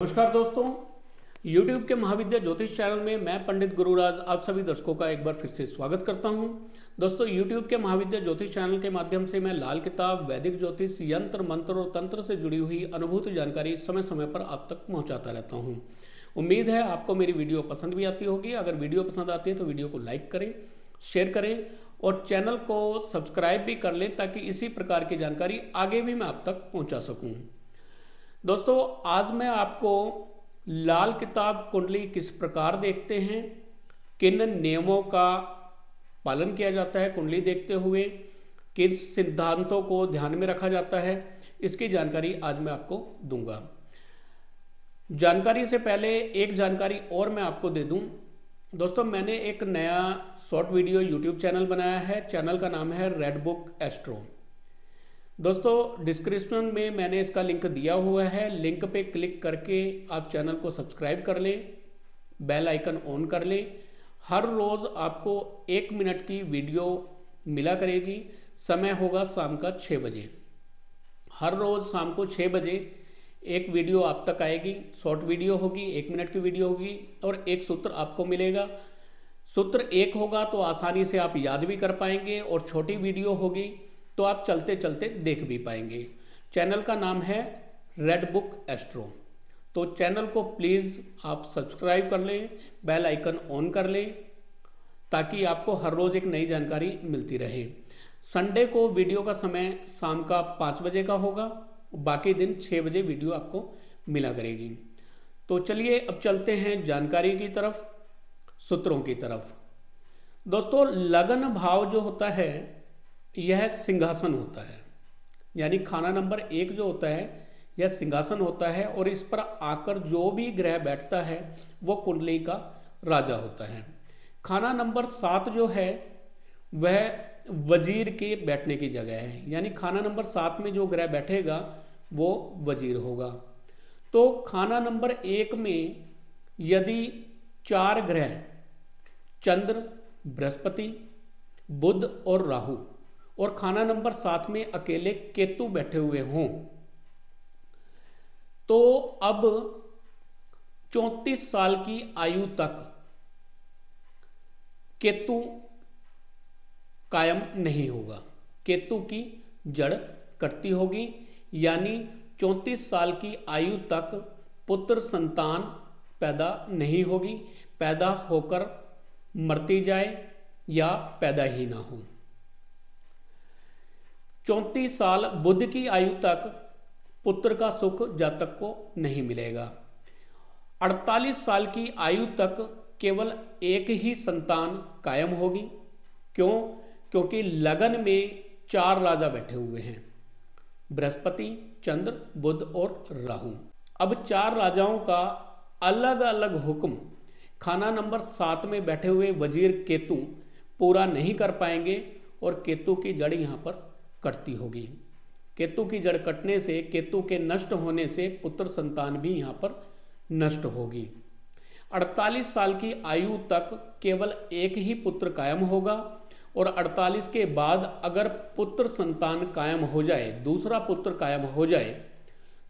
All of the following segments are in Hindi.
नमस्कार दोस्तों, YouTube के महाविद्या ज्योतिष चैनल में मैं पंडित गुरुराज आप सभी दर्शकों का एक बार फिर से स्वागत करता हूं। दोस्तों, YouTube के महाविद्या ज्योतिष चैनल के माध्यम से मैं लाल किताब, वैदिक ज्योतिष, यंत्र मंत्र और तंत्र से जुड़ी हुई अनुभूत जानकारी समय समय पर आप तक पहुंचाता रहता हूं। उम्मीद है आपको मेरी वीडियो पसंद भी आती होगी। अगर वीडियो पसंद आती है तो वीडियो को लाइक करें, शेयर करें और चैनल को सब्सक्राइब भी कर लें ताकि इसी प्रकार की जानकारी आगे भी मैं आप तक पहुँचा सकूँ। दोस्तों, आज मैं आपको लाल किताब कुंडली किस प्रकार देखते हैं, किन नियमों का पालन किया जाता है कुंडली देखते हुए, किन सिद्धांतों को ध्यान में रखा जाता है, इसकी जानकारी आज मैं आपको दूंगा। जानकारी से पहले एक जानकारी और मैं आपको दे दूं। दोस्तों, मैंने एक नया शॉर्ट वीडियो यूट्यूब चैनल बनाया है। चैनल का नाम है रेड बुक एस्ट्रो। दोस्तों, डिस्क्रिप्शन में मैंने इसका लिंक दिया हुआ है। लिंक पे क्लिक करके आप चैनल को सब्सक्राइब कर लें, बेल आइकन ऑन कर लें। हर रोज़ आपको 1 मिनट की वीडियो मिला करेगी। समय होगा शाम का 6 बजे। हर रोज़ शाम को 6 बजे एक वीडियो आप तक आएगी। शॉर्ट वीडियो होगी, 1 मिनट की वीडियो होगी और एक सूत्र आपको मिलेगा। सूत्र एक होगा तो आसानी से आप याद भी कर पाएंगे और छोटी वीडियो होगी तो आप चलते चलते देख भी पाएंगे। चैनल का नाम है रेड बुक एस्ट्रो। तो चैनल को प्लीज़ आप सब्सक्राइब कर लें, बेल आइकन ऑन कर लें ताकि आपको हर रोज़ एक नई जानकारी मिलती रहे। संडे को वीडियो का समय शाम का 5 बजे का होगा, बाकी दिन 6 बजे वीडियो आपको मिला करेगी। तो चलिए अब चलते हैं जानकारी की तरफ, सूत्रों की तरफ। दोस्तों, लगन भाव जो होता है यह सिंहासन होता है, यानी खाना नंबर 1 जो होता है यह सिंहासन होता है और इस पर आकर जो भी ग्रह बैठता है वो कुंडली का राजा होता है। खाना नंबर 7 जो है वह वजीर के बैठने की जगह है, यानी खाना नंबर 7 में जो ग्रह बैठेगा वो वजीर होगा। तो खाना नंबर 1 में यदि 4 ग्रह चंद्र, बृहस्पति, बुध और राहु और खाना नंबर 7 में अकेले केतु बैठे हुए हों तो अब 34 साल की आयु तक केतु कायम नहीं होगा। केतु की जड़ कटती होगी, यानी 34 साल की आयु तक पुत्र संतान पैदा नहीं होगी। पैदा होकर मरती जाए या पैदा ही ना हो। 34 साल बुध की आयु तक पुत्र का सुख जातक को नहीं मिलेगा। 48 साल की आयु तक केवल एक ही संतान कायम होगी। क्यों? क्योंकि लगन में 4 राजा बैठे हुए हैं, बृहस्पति, चंद्र, बुध और राहु। अब 4 राजाओं का अलग अलग हुक्म खाना नंबर 7 में बैठे हुए वजीर केतु पूरा नहीं कर पाएंगे और केतु की जड़ यहां पर कटती होगी। केतु की जड़ कटने से, केतु के नष्ट होने से पुत्र संतान भी यहां पर नष्ट होगी। 48 साल की आयु तक केवल एक ही पुत्र कायम होगा और 48 के बाद अगर पुत्र संतान कायम हो जाए, दूसरा पुत्र कायम हो जाए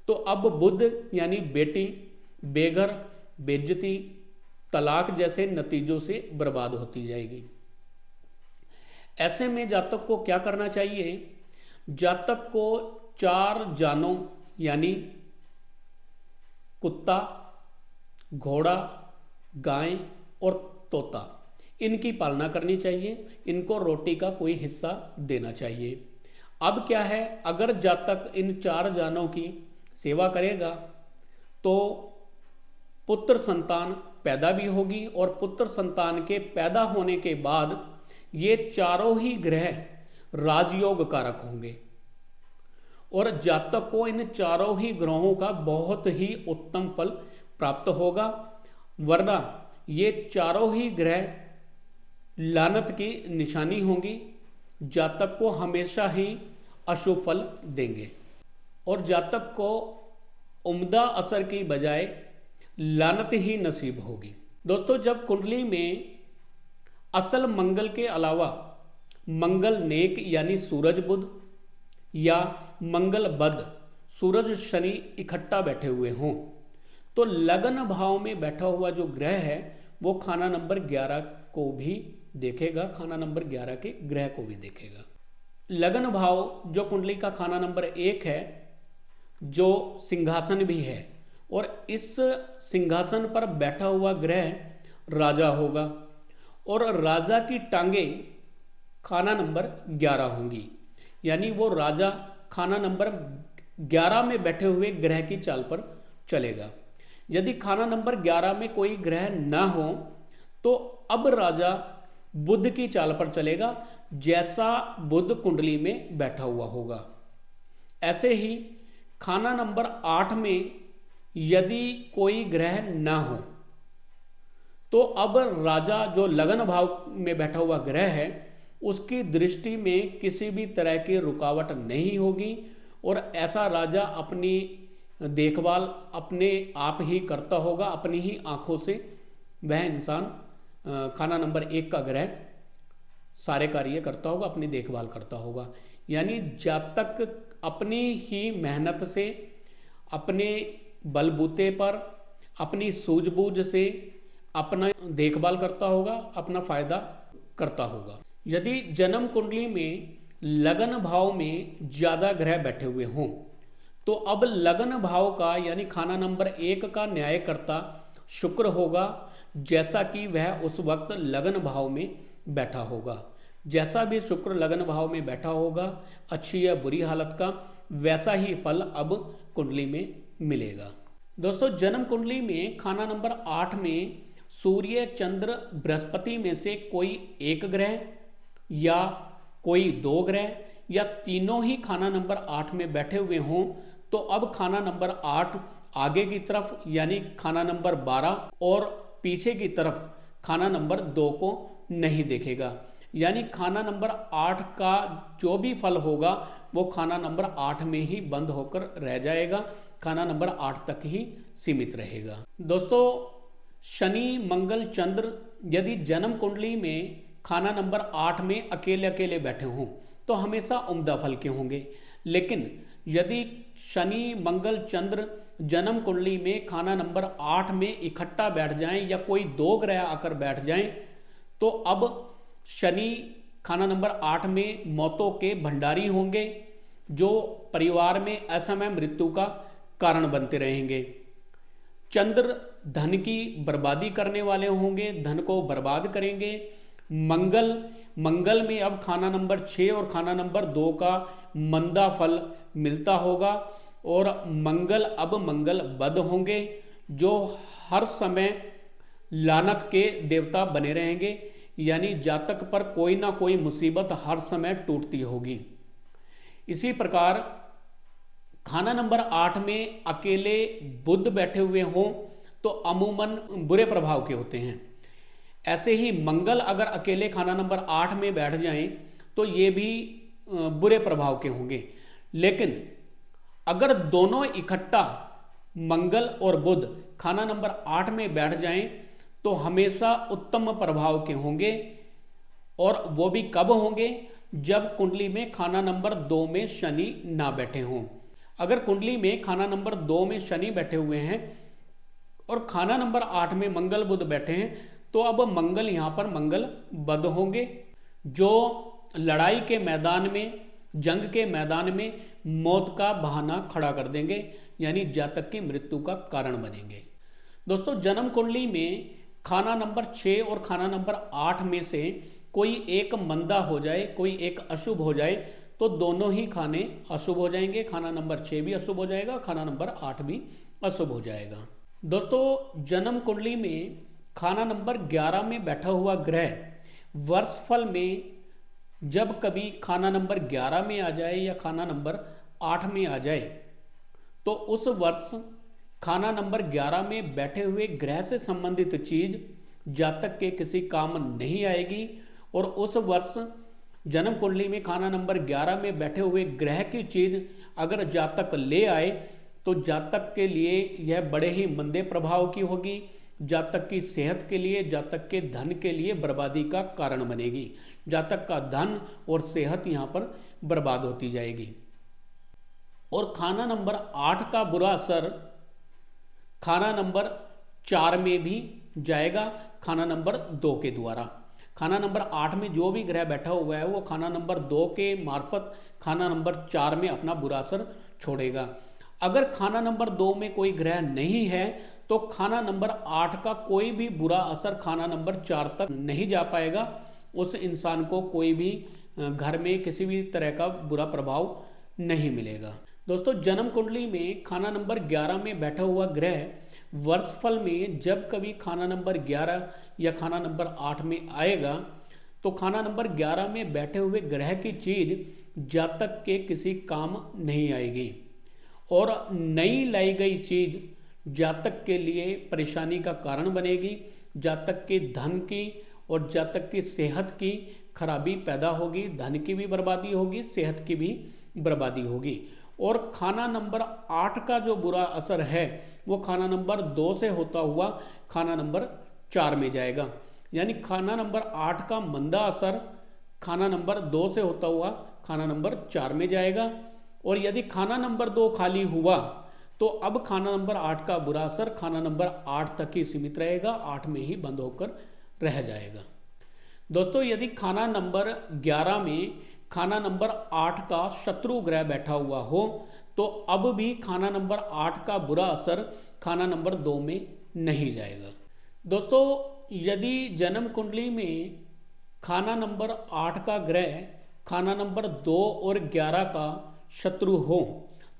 तो अब बुध यानी बेटी बेघर, बेइज्जती, तलाक जैसे नतीजों से बर्बाद होती जाएगी। ऐसे में जातक को क्या करना चाहिए? जातक को 4 जानों यानी कुत्ता, घोड़ा, गाय और तोता, इनकी पालना करनी चाहिए। इनको रोटी का कोई हिस्सा देना चाहिए। अब क्या है, अगर जातक इन 4 जानों की सेवा करेगा तो पुत्र संतान पैदा भी होगी और पुत्र संतान के पैदा होने के बाद ये चारों ही ग्रह राजयोग कारक होंगे और जातक को इन चारों ही ग्रहों का बहुत ही उत्तम फल प्राप्त होगा। वरना ये चारों ही ग्रह लानत की निशानी होंगी, जातक को हमेशा ही अशुभ फल देंगे और जातक को उम्दा असर की बजाय लानत ही नसीब होगी। दोस्तों, जब कुंडली में असल मंगल के अलावा मंगल नेक यानी सूरज बुध या मंगल बद सूरज शनि इकट्ठा बैठे हुए हों तो लगन भाव में बैठा हुआ जो ग्रह है वो खाना नंबर 11 को भी देखेगा, खाना नंबर 11 के ग्रह को भी देखेगा। लगन भाव जो कुंडली का खाना नंबर 1 है, जो सिंहासन भी है, और इस सिंहासन पर बैठा हुआ ग्रह राजा होगा, और राजा की टांगे खाना नंबर 11 होंगी, यानी वो राजा खाना नंबर 11 में बैठे हुए ग्रह की चाल पर चलेगा। यदि खाना नंबर 11 में कोई ग्रह ना हो तो अब राजा बुध की चाल पर चलेगा, जैसा बुध कुंडली में बैठा हुआ होगा। ऐसे ही खाना नंबर 8 में यदि कोई ग्रह ना हो तो अब राजा जो लगन भाव में बैठा हुआ ग्रह है उसकी दृष्टि में किसी भी तरह की रुकावट नहीं होगी, और ऐसा राजा अपनी देखभाल अपने आप ही करता होगा, अपनी ही आंखों से वह इंसान खाना नंबर 1 का ग्रह सारे कार्य करता होगा, अपनी देखभाल करता होगा। यानी जब तक अपनी ही मेहनत से, अपने बलबूते पर, अपनी सूझबूझ से अपना देखभाल करता होगा, अपना फायदा करता होगा। यदि जन्म कुंडली में लगन भाव में ज्यादा ग्रह बैठे हुए हों तो अब लगन भाव का यानी खाना नंबर 1 का न्यायकर्ता शुक्र होगा, जैसा कि वह उस वक्त लगन भाव में बैठा होगा। जैसा भी शुक्र लगन भाव में बैठा होगा, अच्छी या बुरी हालत का, वैसा ही फल अब कुंडली में मिलेगा। दोस्तों, जन्म कुंडली में खाना नंबर 8 में सूर्य, चंद्र, बृहस्पति में से कोई एक ग्रह या कोई 2 ग्रह या तीनों ही खाना नंबर 8 में बैठे हुए हों तो अब खाना नंबर 8 आगे की तरफ यानी खाना नंबर 12 और पीछे की तरफ खाना नंबर 2 को नहीं देखेगा। यानी खाना नंबर 8 का जो भी फल होगा वो खाना नंबर 8 में ही बंद होकर रह जाएगा, खाना नंबर 8 तक ही सीमित रहेगा। दोस्तों, शनि, मंगल, चंद्र यदि जन्म कुंडली में खाना नंबर 8 में अकेले अकेले बैठे हों तो हमेशा उम्दा फल के होंगे, लेकिन यदि शनि, मंगल, चंद्र जन्म कुंडली में खाना नंबर 8 में इकट्ठा बैठ जाएं या कोई 2 ग्रह आकर बैठ जाएं तो अब शनि खाना नंबर 8 में मौतों के भंडारी होंगे, जो परिवार में असमय मृत्यु का कारण बनते रहेंगे। चंद्र धन की बर्बादी करने वाले होंगे, धन को बर्बाद करेंगे। मंगल में अब खाना नंबर 6 और खाना नंबर 2 का मंदा फल मिलता होगा, और मंगल बद होंगे, जो हर समय लानत के देवता बने रहेंगे, यानी जातक पर कोई ना कोई मुसीबत हर समय टूटती होगी। इसी प्रकार खाना नंबर 8 में अकेले बुध बैठे हुए हों तो अमूमन बुरे प्रभाव के होते हैं। ऐसे ही मंगल अगर अकेले खाना नंबर 8 में बैठ जाएं तो ये भी बुरे प्रभाव के होंगे, लेकिन अगर दोनों इकट्ठा मंगल और बुध खाना नंबर 8 में बैठ जाएं तो हमेशा उत्तम प्रभाव के होंगे, और वो भी कब होंगे? जब कुंडली में खाना नंबर 2 में शनि ना बैठे हों। अगर कुंडली में खाना नंबर 2 में शनि बैठे हुए हैं और खाना नंबर 8 में मंगल बुध बैठे हैं तो अब मंगल यहां पर मंगल बद होंगे, जो लड़ाई के मैदान में, जंग के मैदान में मौत का बहाना खड़ा कर देंगे, यानी जातक की मृत्यु का कारण बनेंगे। दोस्तों, जन्म कुंडली में खाना नंबर 6 और खाना नंबर 8 में से कोई एक मंदा हो जाए, कोई एक अशुभ हो जाए तो दोनों ही खाने अशुभ हो जाएंगे। खाना नंबर 6 भी अशुभ हो जाएगा, खाना नंबर 8 भी अशुभ हो जाएगा। दोस्तों, जन्म कुंडली में खाना नंबर 11 में बैठा हुआ ग्रह वर्षफल में जब कभी खाना नंबर 11 में आ जाए या खाना नंबर 8 में आ जाए तो उस वर्ष खाना नंबर 11 में बैठे हुए ग्रह से संबंधित चीज जातक के किसी काम नहीं आएगी, और उस वर्ष जन्म कुंडली में खाना नंबर 11 में बैठे हुए ग्रह की चीज अगर जातक ले आए तो जातक के लिए यह बड़े ही मंदे प्रभाव की होगी, जातक की सेहत के लिए, जातक के धन के लिए बर्बादी का कारण बनेगी। जातक का धन और सेहत यहां पर बर्बाद होती जाएगी। और खाना नंबर 8 का बुरा असर खाना नंबर 4 में भी जाएगा खाना नंबर 2 के द्वारा। खाना नंबर 8 में जो भी ग्रह बैठा हुआ है वो खाना नंबर 2 के मार्फत खाना नंबर 4 में अपना बुरा असर छोड़ेगा। अगर खाना नंबर 2 में कोई ग्रह नहीं है तो खाना नंबर 8 का कोई भी बुरा असर खाना नंबर 4 तक नहीं जा पाएगा। उस इंसान को कोई भी घर में किसी भी तरह का बुरा प्रभाव नहीं मिलेगा। दोस्तों, जन्म कुंडली में खाना नंबर 11 में बैठा हुआ ग्रह वर्षफल में जब कभी खाना नंबर 11 या खाना नंबर 8 में आएगा तो खाना नंबर 11 में बैठे हुए ग्रह की चीज जातक के किसी काम नहीं आएगी और नई लाई गई चीज जातक के लिए परेशानी का कारण बनेगी। जातक के धन की और जातक की सेहत की खराबी पैदा होगी, धन की भी बर्बादी होगी, सेहत की भी बर्बादी होगी। और खाना नंबर 8 का जो बुरा असर है वो खाना नंबर 2 से होता हुआ खाना नंबर 4 में जाएगा। यानी खाना नंबर 8 का मंदा असर खाना नंबर 2 से होता हुआ खाना नंबर 4 में जाएगा। और यदि खाना नंबर 2 खाली हुआ तो अब खाना नंबर 8 का बुरा असर खाना नंबर 8 तक ही सीमित रहेगा, 8 में ही बंद होकर रह जाएगा। दोस्तों, यदि खाना नंबर 11 में खाना नंबर 8 का शत्रु ग्रह बैठा हुआ हो तो अब भी खाना नंबर 8 का बुरा असर खाना नंबर 2 में नहीं जाएगा। दोस्तों, यदि जन्म कुंडली में खाना नंबर 8 का ग्रह खाना नंबर 2 और 11 का शत्रु हो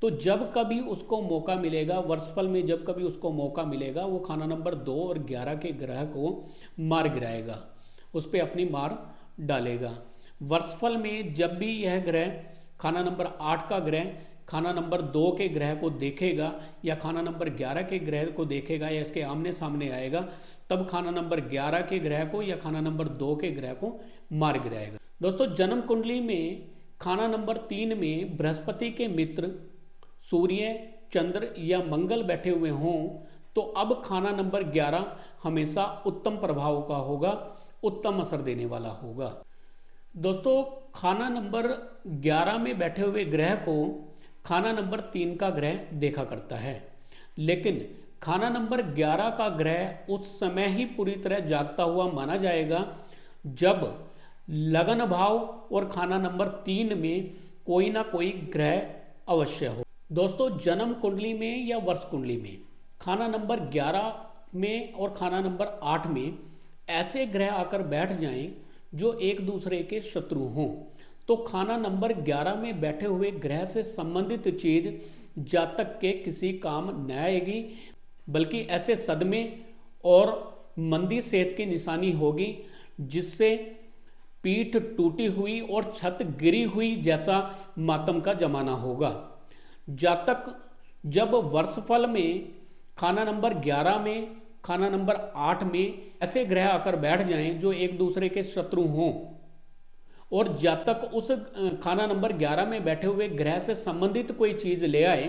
तो जब कभी उसको मौका मिलेगा, वर्षफल में जब कभी उसको मौका मिलेगा, वो खाना नंबर 2 और 11 के ग्रह को मार गिराएगा, उस पर अपनी मार डालेगा। वर्षफल में जब भी यह ग्रह खाना नंबर 8 का ग्रह खाना नंबर 2 के ग्रह को देखेगा या खाना नंबर 11 के ग्रह को देखेगा या इसके आमने सामने आएगा, तब खाना नंबर 11 के ग्रह को या खाना नंबर 2 के ग्रह को मार गिराएगा। दोस्तों, जन्म कुंडली में खाना नंबर 3 में बृहस्पति के मित्र सूर्य, चंद्र या मंगल बैठे हुए हों तो अब खाना नंबर 11 हमेशा उत्तम प्रभाव का होगा, उत्तम असर देने वाला होगा। दोस्तों, खाना नंबर 11 में बैठे हुए ग्रह को खाना नंबर 3 का ग्रह देखा करता है, लेकिन खाना नंबर 11 का ग्रह उस समय ही पूरी तरह जागता हुआ माना जाएगा जब लगन भाव और खाना नंबर 3 में कोई ना कोई ग्रह अवश्य हो। दोस्तों, जन्म कुंडली में या वर्ष कुंडली में खाना नंबर 11 में और खाना नंबर 8 में ऐसे ग्रह आकर बैठ जाएं जो एक दूसरे के शत्रु हों तो खाना नंबर 11 में बैठे हुए ग्रह से संबंधित चीज जातक के किसी काम न आएगी, बल्कि ऐसे सदमे और मंदी सेहत की निशानी होगी जिससे पीठ टूटी हुई और छत गिरी हुई जैसा मातम का जमाना होगा। जातक जब वर्षफल में खाना नंबर 11 में खाना नंबर 8 में ऐसे ग्रह आकर बैठ जाएं जो एक दूसरे के शत्रु हों और जातक उस खाना नंबर 11 में बैठे हुए ग्रह से संबंधित कोई चीज ले आए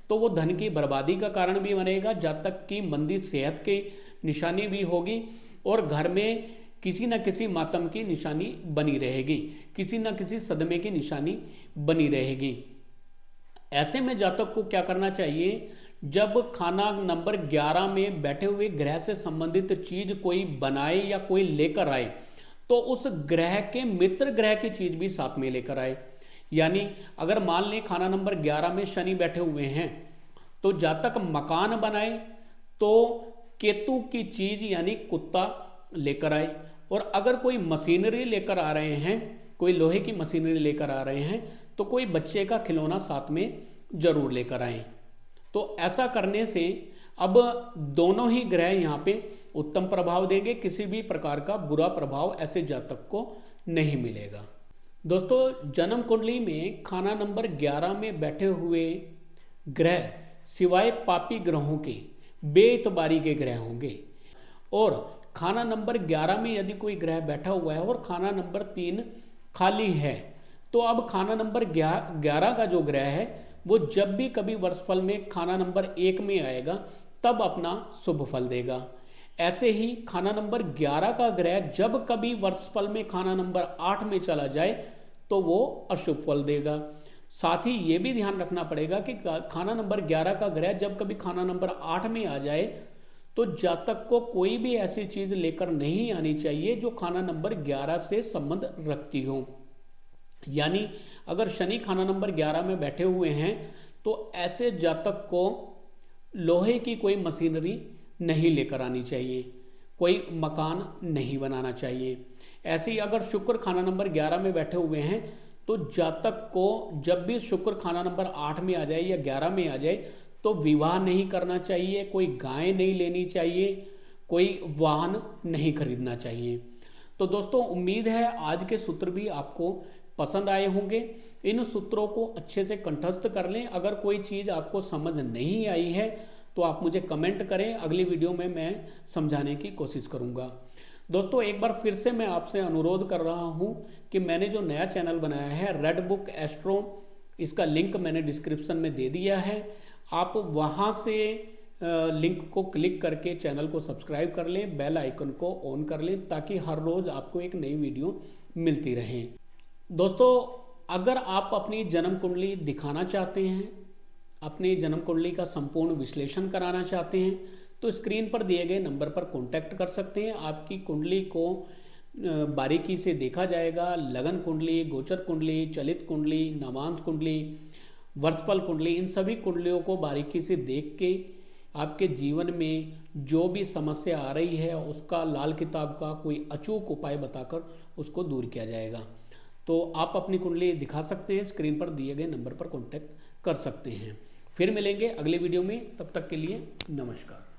तो वो धन की बर्बादी का कारण भी बनेगा, जातक की मंदी सेहत की निशानी भी होगी और घर में किसी न किसी मातम की निशानी बनी रहेगी, किसी न किसी सदमे की निशानी बनी रहेगी। ऐसे में जातक को क्या करना चाहिए, जब खाना नंबर 11 में बैठे हुए ग्रह से संबंधित चीज कोई बनाए या कोई लेकर आए तो उस ग्रह के मित्र ग्रह की चीज भी साथ में लेकर आए। यानी अगर मान लें खाना नंबर 11 में शनि बैठे हुए हैं तो जातक मकान बनाए तो केतु की चीज यानी कुत्ता लेकर आए, और अगर कोई मशीनरी लेकर आ रहे हैं, कोई लोहे की मशीनरी लेकर आ रहे हैं तो कोई बच्चे का खिलौना साथ में जरूर लेकर आए। तो ऐसा करने से अब दोनों ही ग्रह यहाँ पे उत्तम प्रभाव देंगे, किसी भी प्रकार का बुरा प्रभाव ऐसे जातक को नहीं मिलेगा। दोस्तों, जन्म कुंडली में खाना नंबर 11 में बैठे हुए ग्रह सिवाय पापी ग्रहों के बेइतबारी के ग्रह होंगे, और खाना नंबर 11 में यदि कोई ग्रह बैठा हुआ है और खाना नंबर 3 खाली है तो अब खाना नंबर 11 का जो ग्रह है वो जब भी कभी वर्षफल में खाना नंबर 1 में आएगा तब अपना शुभ फल देगा। ऐसे ही खाना नंबर 11 का ग्रह जब कभी वर्षफल में खाना नंबर 8 में चला जाए तो वो अशुभ फल देगा। साथ ही ये भी ध्यान रखना पड़ेगा कि खाना नंबर 11 का ग्रह जब कभी खाना नंबर 8 में आ जाए तो जातक को कोई भी ऐसी चीज लेकर नहीं आनी चाहिए जो खाना नंबर 11 से संबंध रखती हो। यानी अगर शनि खाना नंबर 11 में बैठे हुए हैं तो ऐसे जातक को लोहे की कोई मशीनरी नहीं लेकर आनी चाहिए, कोई मकान नहीं बनाना चाहिए। ऐसे ही अगर शुक्र खाना नंबर 11 में बैठे हुए हैं तो जातक को जब भी शुक्र खाना नंबर 8 में आ जाए या 11 में आ जाए तो विवाह नहीं करना चाहिए, कोई गाय नहीं लेनी चाहिए, कोई वाहन नहीं खरीदना चाहिए। तो दोस्तों उम्मीद है आज के सूत्र भी आपको पसंद आए होंगे। इन सूत्रों को अच्छे से कंठस्थ कर लें। अगर कोई चीज़ आपको समझ नहीं आई है तो आप मुझे कमेंट करें, अगली वीडियो में मैं समझाने की कोशिश करूंगा। दोस्तों एक बार फिर से मैं आपसे अनुरोध कर रहा हूं कि मैंने जो नया चैनल बनाया है रेड बुक एस्ट्रो, इसका लिंक मैंने डिस्क्रिप्शन में दे दिया है। आप वहां से लिंक को क्लिक करके चैनल को सब्सक्राइब कर लें, बेल आइकन को ऑन कर लें ताकि हर रोज आपको एक नई वीडियो मिलती रहे। दोस्तों अगर आप अपनी जन्म कुंडली दिखाना चाहते हैं, अपनी जन्म कुंडली का संपूर्ण विश्लेषण कराना चाहते हैं तो स्क्रीन पर दिए गए नंबर पर कांटेक्ट कर सकते हैं। आपकी कुंडली को बारीकी से देखा जाएगा। लगन कुंडली, गोचर कुंडली, चलित कुंडली, नवांश कुंडली, वर्षफल कुंडली, इन सभी कुंडलियों को बारीकी से देख के आपके जीवन में जो भी समस्या आ रही है उसका लाल किताब का कोई अचूक उपाय बताकर उसको दूर किया जाएगा। तो आप अपनी कुंडली दिखा सकते हैं, स्क्रीन पर दिए गए नंबर पर कांटेक्ट कर सकते हैं। फिर मिलेंगे अगले वीडियो में, तब तक के लिए नमस्कार।